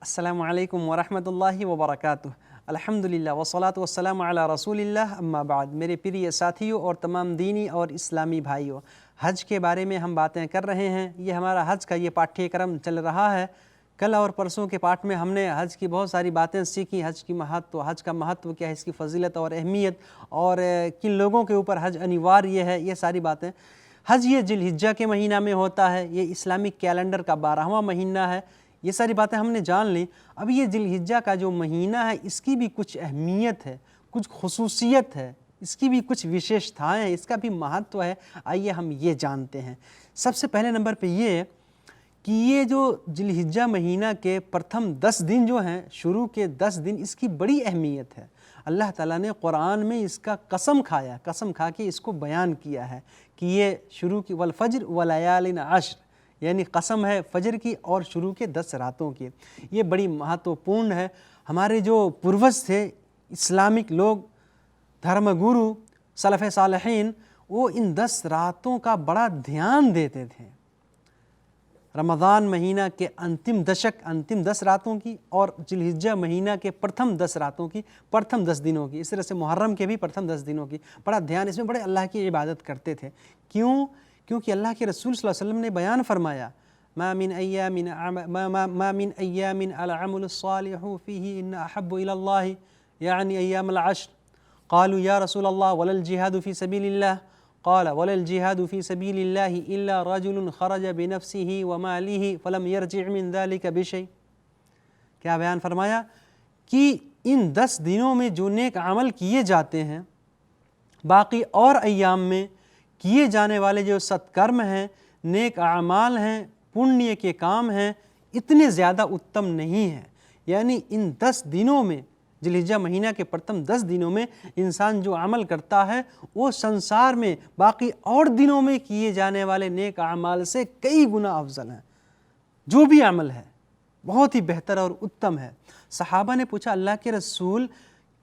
अस्सलामु अलैकुम वरहमतुल्लाहि वबरकातुह। अल्हम्दुलिल्लाह वस्सलातु वस्सलामु अला रसूलिल्लाह अम्मा बाद। मेरे प्रिय साथियों और तमाम दीनी और इस्लामी भाइयों, हज के बारे में हम बातें कर रहे हैं। ये हमारा हज का ये पाठ्यक्रम चल रहा है। कल और परसों के पाठ में हमने हज की बहुत सारी बातें सीखी। हज का महत्व क्या है, इसकी फजीलत और अहमियत, और किन लोगों के ऊपर हज अनिवार्य है, ये सारी बातें। हज ये जिलहिज्जा के महीना में होता है, ये इस्लामिक कैलेंडर का 12वां महीना है। ये सारी बातें हमने जान ली। अब ये जिलहिज्जा का जो महीना है, इसकी भी कुछ अहमियत है, कुछ खुसूसियत है, इसकी भी कुछ विशेषताएं हैं, इसका भी महत्व है। आइए हम ये जानते हैं। सबसे पहले नंबर पे ये कि ये जो जिलहिज्जा महीना के प्रथम 10 दिन जो हैं, शुरू के 10 दिन, इसकी बड़ी अहमियत है। अल्लाह ताला ने कुरान में इसका कसम खा के इसको बयान किया है कि ये शुरू की वल फज्र व लयालिन अश्र, यानी कसम है फजर की और शुरू के 10 रातों की। ये बड़ी महत्वपूर्ण है। हमारे जो पूर्वज थे, इस्लामिक लोग, धर्मगुरु, सलफ़ सालिहीन, वो इन 10 रातों का बड़ा ध्यान देते थे। रमज़ान महीना के अंतिम 10 रातों की, और जिलहिज्जा महीना के प्रथम 10 रातों की, प्रथम 10 दिनों की, इस तरह से मुहर्रम के भी प्रथम 10 दिनों की बड़ा ध्यान, इसमें बड़े अल्लाह की इबादत करते थे। क्यों? क्योंकि अल्लाह के रसूल सल्लल्लाहु अलैहि वसल्लम ने बयान फरमाया, मा मिन अय्यामिन अल अमलु स्सालिहु फीही इन्न अहब्बु इलल्लाहि यानी अय्यामुल अश्र। क़ालू या रसूलल्लाह वलल जिहादु फी सबीलिल्लाह। क़ाल वलल जिहादु फी सबीलिल्लाहि इल्ला रजुलुन खरज बिनफ्सिही व मालिही फलम यरजिअ मिन ज़ालिका बिशै। क्या बयान फरमाया कि इन 10 दिनों में जो नेक अमल किए जाते हैं, बाकी और अय्याम में किए जाने वाले जो सत्कर्म हैं, नेक आमाल हैं, पुण्य के काम हैं, इतने ज़्यादा उत्तम नहीं हैं। यानी इन 10 दिनों में, जिलहिज्जा महीना के प्रथम 10 दिनों में इंसान जो अमल करता है, वो संसार में बाकी और दिनों में किए जाने वाले नेक आमाल से कई गुना अफजल है। जो भी अमल है बहुत ही बेहतर और उत्तम है। सहाबा ने पूछा, अल्लाह के रसूल,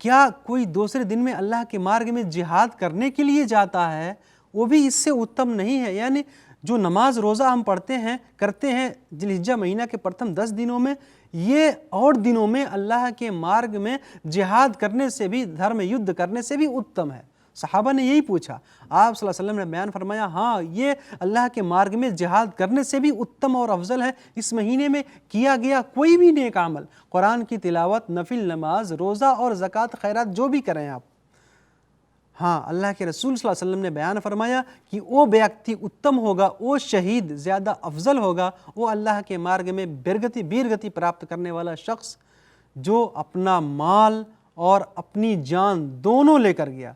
क्या कोई दूसरे दिन में अल्लाह के मार्ग में जिहाद करने के लिए जाता है, वो भी इससे उत्तम नहीं है? यानी जो नमाज रोज़ा हम पढ़ते हैं, करते हैं जिलहिज्जा महीना के प्रथम 10 दिनों में, ये और दिनों में अल्लाह के मार्ग में जिहाद करने से भी, धर्म युद्ध करने से भी उत्तम है। सहाबा ने यही पूछा। आप सल्लल्लाहु अलैहि वसल्लम ने बयान फरमाया, हाँ, ये अल्लाह के मार्ग में जिहाद करने से भी उत्तम और अफजल है। इस महीने में किया गया कोई भी नेक अमल, कुरान की तिलावत, नफिल नमाज, रोज़ा और ज़कात, खैरात जो भी करें आप, हाँ, अल्लाह के रसूल सल्लल्लाहु अलैहि वसल्लम ने बयान फरमाया कि वो व्यक्ति उत्तम होगा, वो शहीद ज़्यादा अफजल होगा, वो अल्लाह के मार्ग में वीरगति प्राप्त करने वाला शख्स जो अपना माल और अपनी जान दोनों लेकर गया,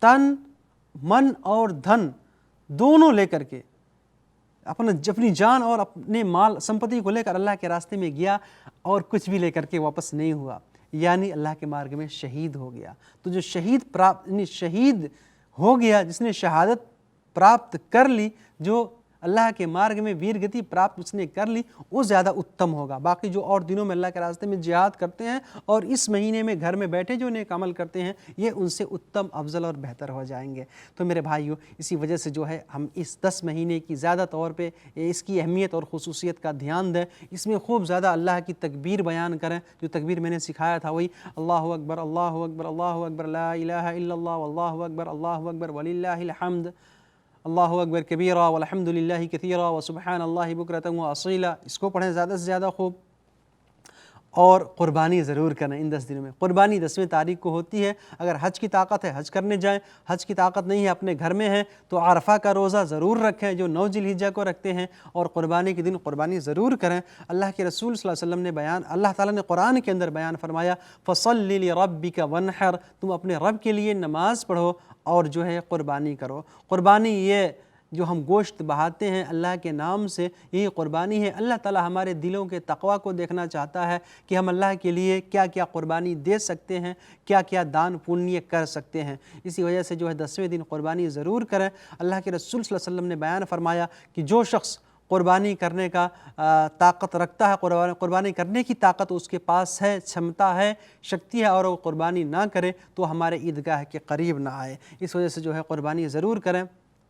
तन, मन और धन दोनों लेकर के, अपनी जान और अपने माल संपत्ति को लेकर अल्लाह के रास्ते में गया और कुछ भी लेकर के वापस नहीं हुआ, यानी अल्लाह के मार्ग में शहीद हो गया। तो जो शहीद हो गया, जिसने शहादत प्राप्त कर ली, जो अल्लाह के मार्ग में वीरगति प्राप्त उसने कर ली, वो ज़्यादा उत्तम होगा। बाकी जो और दिनों में अल्लाह के रास्ते में जिहाद करते हैं और इस महीने में घर में बैठे जो नेक अमल करते हैं, ये उनसे उत्तम, अफजल और बेहतर हो जाएंगे। तो मेरे भाइयों, इसी वजह से जो है हम इस 10 महीने की ज़्यादा तौर पे इसकी अहमियत और खुसूसियत का ध्यान दें। इसमें खूब ज़्यादा अल्लाह की तकबीर बयान करें। जो तकबीर मैंने सिखाया था वही अल्लाहु अकबर, अल्लाहु अकबर, अल्लाहु अकबर, ला इलाहा इल्लल्लाह, वल्लाहु अकबर, अल्लाहु अकबर, वलिल्लाहिल हम्द, अल्लाहु अकबर कबीरा वल्हम्दुलिल्लाहि कसीरा व सुब्हानल्लाहि बुकरतन व असीला। इसको पढ़ें ज़्यादा से ज़्यादा खूब। और क़ुरबानी ज़रूर करें इन 10 दिनों में। क़ुरबानी 10वें तारीख को होती है। अगर हज की ताकत है हज करने जाएं, हज की ताकत नहीं है, अपने घर में है, तो आरफ़ा का रोज़ा ज़रूर रखें जो 9 जिलहिज्जा को रखते हैं, और क़ुरबानी के दिन क़ुरबानी ज़रूर करें। अल्लाह के रसूल सल्लल्लाहु अलैहि वसल्लम ने बयान, अल्लाह ताला ने कुरान के अंदर बयान फरमाया, फ़सल्लि लिरब्बिका वन्हर, तुम अपने रब के लिए नमाज पढ़ो और जो है क़ुरबानी करो। क़ुरबानी ये जो हम गोश्त बहाते हैं अल्लाह के नाम से, यही क़ुरबानी है। अल्लाह ताला हमारे दिलों के तक़वा को देखना चाहता है कि हम अल्लाह के लिए क्या क्या क़ुरबानी दे सकते हैं, क्या क्या दान पुण्य कर सकते हैं। इसी वजह से जो है 10वें दिन क़ुरबानी ज़रूर करें। अल्लाह के रसूल सल्लल्लाहु अलैहि वसल्लम ने बयान फरमाया कि जो शख्स क़ुरबानी करने का ताकत रखता है, क़ुरबानी करने की ताकत उसके पास है, क्षमता है, शक्ति है, और वो क़ुरबानी ना करे तो हमारे ईदगाह के करीब ना आए। इस वजह से जो है क़ुरबानी ज़रूर करें।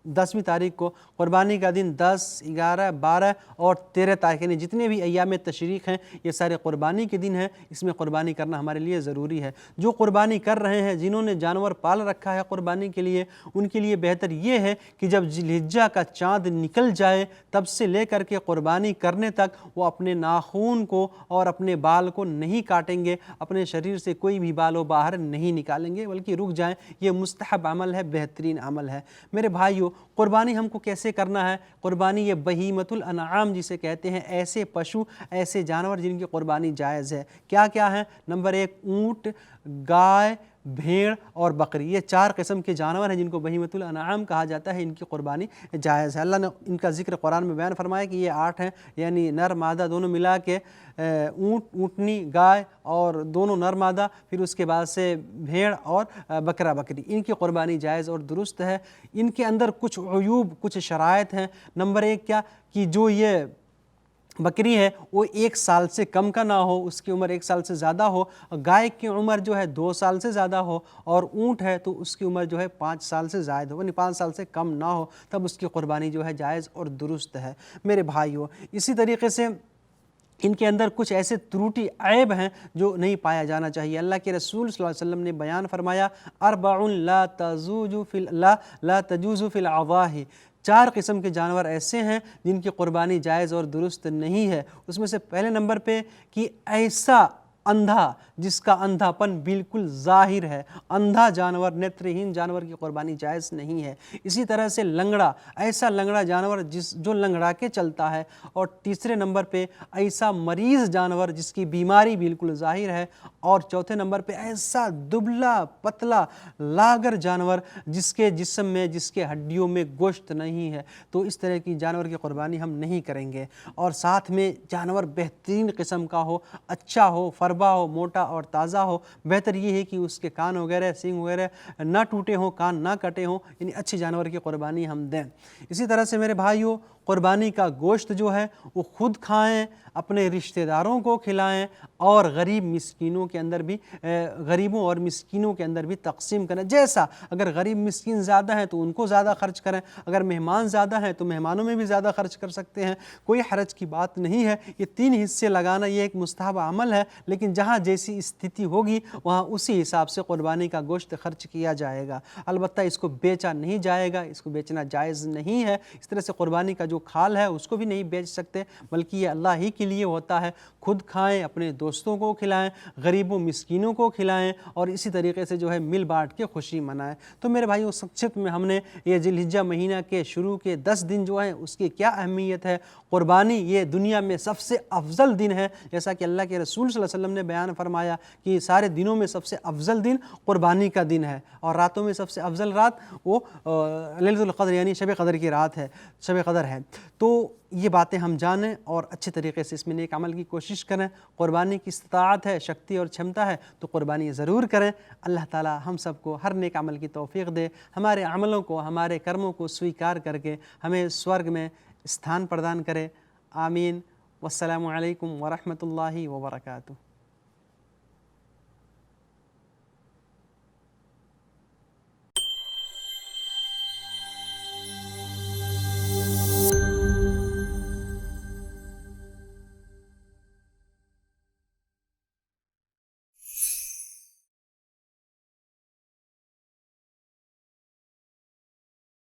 10वीं तारीख को। क़ुरबानी का दिन 10, 11, 12 और 13 तारीख यानी जितने भी अय्याम तशरीक़ हैं ये सारे क़ुरबानी के दिन हैं। इसमें क़ुरबानी करना हमारे लिए ज़रूरी है। जो क़ुरबानी कर रहे हैं, जिन्होंने जानवर पाल रखा है क़ुरबानी के लिए, उनके लिए बेहतर ये है कि जब ज़िलहिज्जा का चाँद निकल जाए तब से लेकर के क़ुरबानी करने तक वो अपने नाखून को और अपने बाल को नहीं काटेंगे, अपने शरीर से कोई भी बाल वो बाहर नहीं निकालेंगे, बल्कि रुक जाएं। ये मुस्तहब अमल है, बेहतरीन अमल है। मेरे भाइयों, क़ुरबानी हमको कैसे करना है? क़ुरबानी ये बहीमतुल अनआम जिसे कहते हैं, ऐसे पशु, ऐसे जानवर जिनकी क़ुरबानी जायज़ है। क्या क्या है? नंबर 1 ऊँट, गाय, भेड़ और बकरी। ये 4 किस्म के जानवर हैं जिनको बहीमतुल अनआम कहा जाता है, इनकी क़ुरबानी जायज़ है। अल्लाह ने इनका ज़िक्र कुरान में बयान फरमाया कि ये 8 हैं, यानी नर मादा दोनों मिला के ऊँट, ऊँटनी, गाय और दोनों नर मादा, फिर उसके बाद से भेड़ और बकरा बकरी। इनकी क़ुरबानी जायज़ और दुरुस्त है। इनके अंदर कुछ अयूब, कुछ शराइत हैं। नंबर 1 क्या कि जो ये बकरी है वो 1 साल से कम का ना हो, उसकी उम्र 1 साल से ज़्यादा हो। गाय की उम्र जो है 2 साल से ज़्यादा हो, और ऊँट है तो उसकी उम्र जो है 5 साल से ज़ायद हो, यानी 5 साल से कम ना हो, तब उसकी क़ुरबानी जो है जायज़ और दुरुस्त है। मेरे भाइयों, इसी तरीके से इनके अंदर कुछ ऐसे त्रुटि ऐब हैं जो नहीं पाया जाना चाहिए। अल्लाह के रसूल सल्लल्लाहु अलैहि वसल्लम ने बयान फरमाया, अरबउन ला तजूज़ु फिल अज़ाही। 4 किस्म के जानवर ऐसे हैं जिनकी क़ुरबानी जायज़ और दुरुस्त नहीं है। उसमें से पहले नंबर पे कि ऐसा अंधा जिसका अंधापन बिल्कुल ज़ाहिर है, अंधा जानवर, नेत्रहीन जानवर की क़ुरबानी जायज़ नहीं है। इसी तरह से लंगड़ा, ऐसा लंगड़ा जानवर जो लंगड़ा के चलता है। और तीसरे नंबर पे ऐसा मरीज़ जानवर जिसकी बीमारी बिल्कुल ज़ाहिर है। और चौथे नंबर पे ऐसा दुबला पतला लागर जानवर जिसके जिस्म में, जिसके हड्डियों में गोश्त नहीं है। तो इस तरह की जानवर की क़ुरबानी हम नहीं करेंगे। और साथ में जानवर बेहतरीन किस्म का हो, अच्छा हो, फरबा हो, मोटा और ताज़ा हो। बेहतर ये है कि उसके कान वगैरह, सींग वगैरह ना टूटे हों, कान ना कटे हों, यानी अच्छी जानवर की क़ुरबानी हम दें। इसी तरह से मेरे भाइयों, क़ुरबानी का गोश्त जो है वो खुद खाएं, अपने रिश्तेदारों को खिलाएं और गरीब मिस्कीनों के अंदर भी, गरीबों और मिस्कीनों के अंदर भी तकसीम करें। जैसा अगर गरीब मिस्कीन ज़्यादा हैं तो उनको ज़्यादा खर्च करें, अगर मेहमान ज़्यादा हैं तो मेहमानों में भी ज़्यादा खर्च कर सकते हैं, कोई हरज की बात नहीं है। ये 3 हिस्से लगाना ये एक मुस्तहब अमल है, लेकिन जहाँ जैसी स्थिति होगी वहाँ उसी हिसाब से क़ुरबानी का गोश्त खर्च किया जाएगा। अलबत्ता इसको बेचा नहीं जाएगा, इसको बेचना जायज़ नहीं है। इस तरह से क़ुरबानी का जो खाल है उसको भी नहीं बेच सकते, बल्कि ये अल्लाह ही के लिए होता है। खुद खाएं, अपने दोस्तों को खिलाएं, गरीबों मिस्कीनों को खिलाएं और इसी तरीके से जो है मिल बांट के खुशी मनाएं। तो मेरे भाइयों, संक्षिप्त में हमने ये ज़िलहिज्जा महीना के शुरू के 10 दिन जो हैं उसकी क्या अहमियत है। क़ुरबानी ये दुनिया में सबसे अफजल दिन है, जैसा कि अल्लाह के रसूल सल्लल्लाहु अलैहि वसल्लम ने बयान फरमाया कि सारे दिनों में सबसे अफजल दिन क़ुरबानी का दिन है, और रातों में सबसे अफजल रात वो लैलतुल क़द्र यानी शब क़द्र की रात है, शब क़द्र है। तो ये बातें हम जानें और अच्छे तरीके से इसमें नेक अमल की कोशिश करें। क़ुरबानी की इस्ताअत है, शक्ति और क्षमता है तो क़ुरबानी ज़रूर करें। अल्लाह ताला हम सबको हर नेक अमल की तौफ़ीक़ दे, हमारे अमलों को, हमारे कर्मों को स्वीकार करके हमें स्वर्ग में स्थान प्रदान करे। आमीन। वस्सलामु अलैकुम व रहमतुल्लाहि व बरकातुहू।